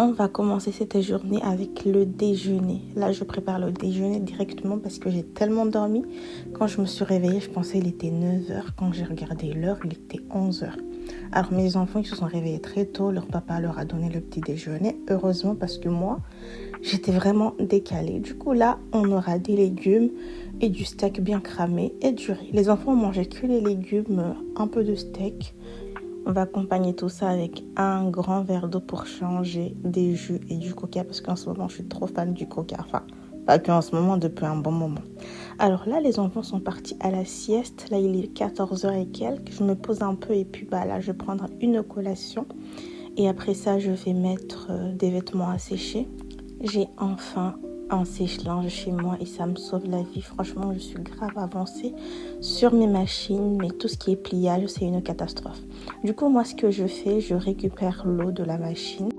On va commencer cette journée avec le déjeuner. Là, je prépare le déjeuner directement parce que j'ai tellement dormi. Quand je me suis réveillée, je pensais qu'il était 9h. Quand j'ai regardé l'heure, il était 11h. Alors, mes enfants, ils se sont réveillés très tôt. Leur papa leur a donné le petit déjeuner. Heureusement, parce que moi, j'étais vraiment décalée. Du coup, là, on aura des légumes et du steak bien cramé et du riz. Les enfants ont mangé que les légumes, un peu de steak. On va accompagner tout ça avec un grand verre d'eau pour changer, des jus et du coca parce qu'en ce moment, je suis trop fan du coca. Enfin, pas qu'en ce moment, depuis un bon moment. Alors là, les enfants sont partis à la sieste. Là, il est 14h et quelques. Je me pose un peu et puis là, je vais prendre une collation. Et après ça, je vais mettre des vêtements à sécher. J'ai enfin un sèche-linge chez moi et ça me sauve la vie. Franchement, je suis grave avancée sur mes machines, mais tout ce qui est pliage, c'est une catastrophe. Du coup, moi, ce que je fais, je récupère l'eau de la machine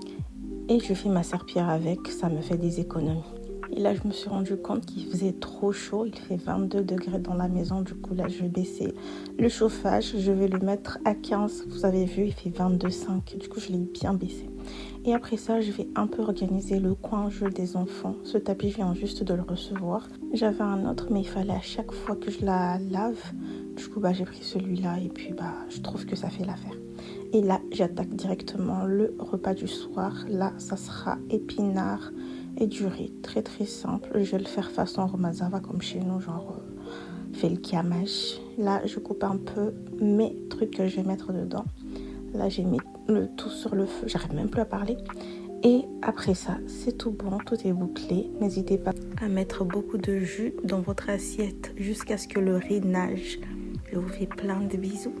et je fais ma serpillière avec. Ça me fait des économies. Et là, je me suis rendu compte qu'il faisait trop chaud. Il fait 22 degrés dans la maison. Du coup, là, je vais baisser le chauffage. Je vais le mettre à 15. Vous avez vu, il fait 22,5. Du coup, je l'ai bien baissé. Et après ça, je vais un peu organiser le coin jeu des enfants. Ce tapis, je viens juste de le recevoir. J'avais un autre, mais il fallait à chaque fois que je la lave. Du coup, j'ai pris celui-là et puis je trouve que ça fait l'affaire. Et là, j'attaque directement le repas du soir. Là, ça sera épinards et du riz. Très très simple. Je vais le faire façon romazava comme chez nous, genre fait le kiamash. Là, je coupe un peu mes trucs que je vais mettre dedans. Là, j'ai mis le tout sur le feu. J'arrive même plus à parler. Et après ça, c'est tout bon, tout est bouclé. N'hésitez pas à mettre beaucoup de jus dans votre assiette jusqu'à ce que le riz nage. Je vous fais plein de bisous.